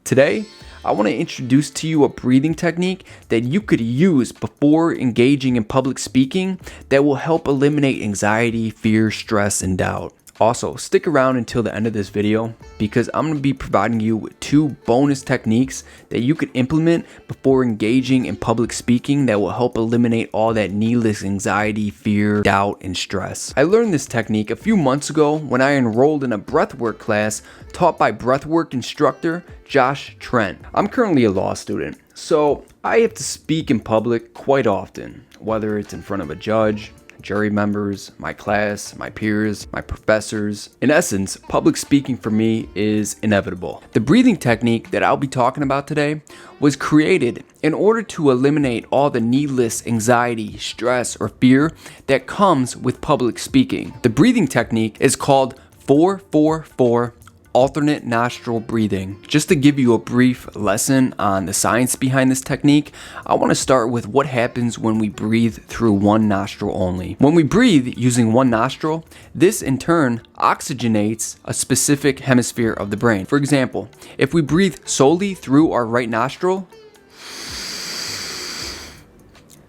Today, I want to introduce to you a breathing technique that you could use before engaging in public speaking that will help eliminate anxiety, fear, stress, and doubt. Also, stick around until the end of this video because I'm going to be providing you with 2 bonus techniques that you could implement before engaging in public speaking that will help eliminate all that needless anxiety, fear, doubt, and stress. I learned this technique a few months ago when I enrolled in a breathwork class taught by breathwork instructor Josh Trent. I'm currently a law student, so I have to speak in public quite often, whether it's in front of a judge, jury members, my class, my peers, my professors. In essence, public speaking for me is inevitable. The breathing technique that I'll be talking about today was created in order to eliminate all the needless anxiety, stress, or fear that comes with public speaking. The breathing technique is called 4-4-4 Alternate Nostril Breathing. Just to give you a brief lesson on the science behind this technique, I want to start with what happens when we breathe through one nostril only. When we breathe using one nostril, this in turn oxygenates a specific hemisphere of the brain. For example, if we breathe solely through our right nostril,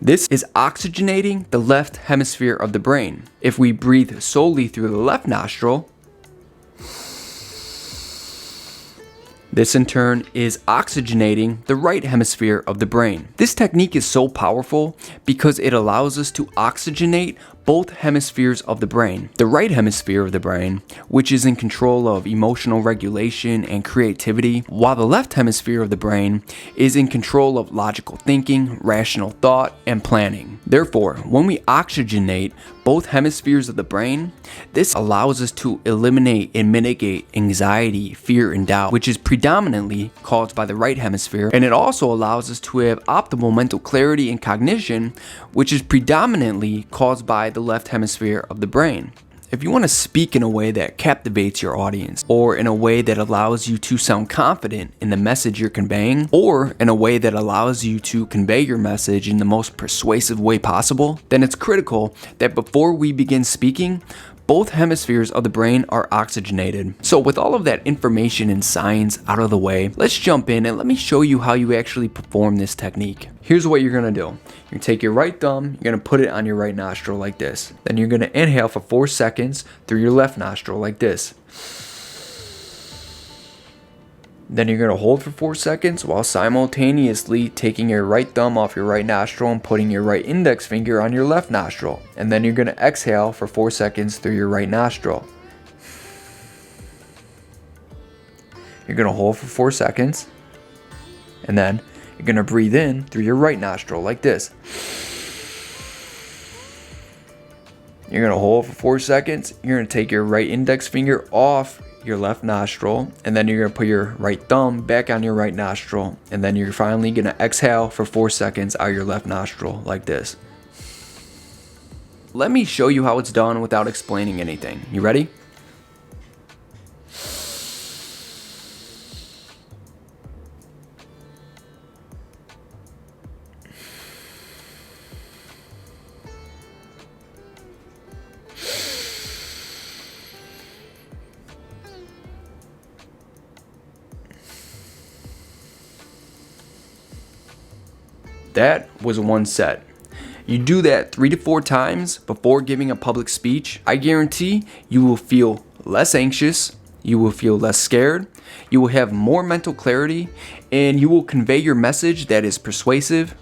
this is oxygenating the left hemisphere of the brain. If we breathe solely through the left nostril, this in turn is oxygenating the right hemisphere of the brain. This technique is so powerful because it allows us to oxygenate both hemispheres of the brain. The right hemisphere of the brain, which is in control of emotional regulation and creativity, while the left hemisphere of the brain is in control of logical thinking, rational thought, and planning. Therefore, when we oxygenate both hemispheres of the brain, this allows us to eliminate and mitigate anxiety, fear, and doubt, which is predominantly caused by the right hemisphere, and it also allows us to have optimal mental clarity and cognition, which is predominantly caused by the left hemisphere of the brain. If you want to speak in a way that captivates your audience, or in a way that allows you to sound confident in the message you're conveying, or in a way that allows you to convey your message in the most persuasive way possible, then it's critical that before we begin speaking, both hemispheres of the brain are oxygenated. So with all of that information and science out of the way, let's jump in and let me show you how you actually perform this technique. Here's what you're gonna do. You're gonna take your right thumb, you're gonna put it on your right nostril like this. Then you're gonna inhale for 4 seconds through your left nostril like this. Then you're going to hold for 4 seconds while simultaneously taking your right thumb off your right nostril and putting your right index finger on your left nostril. And then you're going to exhale for 4 seconds through your right nostril. You're going to hold for 4 seconds. And then you're going to breathe in through your right nostril like this. You're going to hold for 4 seconds. You're going to take your right index finger off your left nostril, and then you're going to put your right thumb back on your right nostril, and then you're finally going to exhale for 4 seconds out your left nostril like this. Let me show you how it's done without explaining anything. You ready? That was one set. You do that 3 to 4 times before giving a public speech. I guarantee you will feel less anxious, you will feel less scared, you will have more mental clarity, and you will convey your message that is persuasive,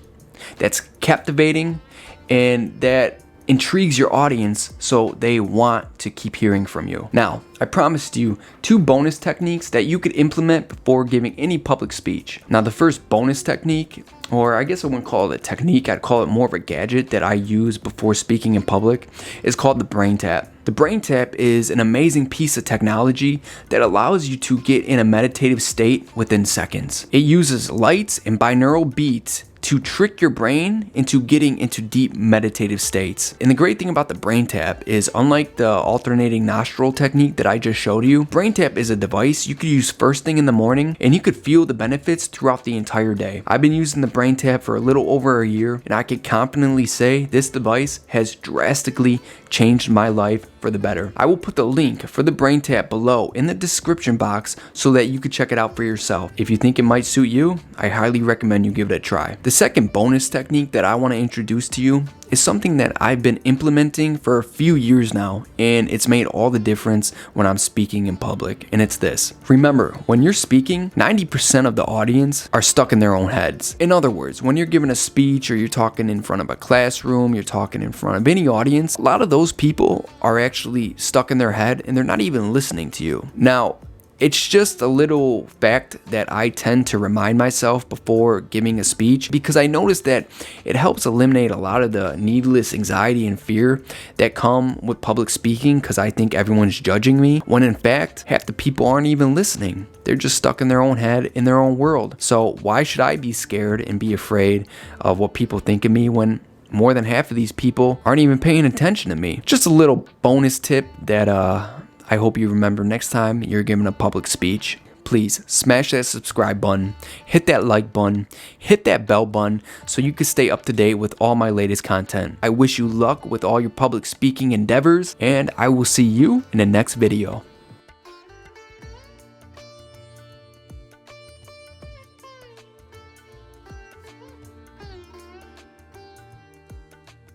that's captivating, and that intrigues your audience so they want to keep hearing from you. Now, I promised you 2 bonus techniques that you could implement before giving any public speech. Now, the first bonus technique, or I guess I wouldn't call it a technique, I'd call it more of a gadget that I use before speaking in public, is called the brain tap. The brain tap is an amazing piece of technology that allows you to get in a meditative state within seconds. It uses lights and binaural beats to trick your brain into getting into deep meditative states. And the great thing about the brain tap is, unlike the alternating nostril technique that I just showed you, brain tap is a device you could use first thing in the morning, and you could feel the benefits throughout the entire day. I've been using the brain tap for a little over a year, and I can confidently say this device has drastically changed my life for the better. I will put the link for the brain tap below in the description box so that you can check it out for yourself. If you think it might suit you, I highly recommend you give it a try. The second bonus technique that I want to introduce to you is something that I've been implementing for a few years now, and it's made all the difference when I'm speaking in public, and it's this. Remember, when you're speaking, 90% of the audience are stuck in their own heads. In other words, when you're giving a speech or you're talking in front of a classroom, you're talking in front of any audience, a lot of those people are actually stuck in their head and they're not even listening to you. Now, it's just a little fact that I tend to remind myself before giving a speech, because I noticed that it helps eliminate a lot of the needless anxiety and fear that come with public speaking, because I think everyone's judging me, when in fact, half the people aren't even listening. They're just stuck in their own head, in their own world. So why should I be scared and be afraid of what people think of me when more than half of these people aren't even paying attention to me? Just a little bonus tip that I hope you remember next time you're giving a public speech. Please smash that subscribe button, hit that like button, hit that bell button so you can stay up to date with all my latest content. I wish you luck with all your public speaking endeavors, and I will see you in the next video.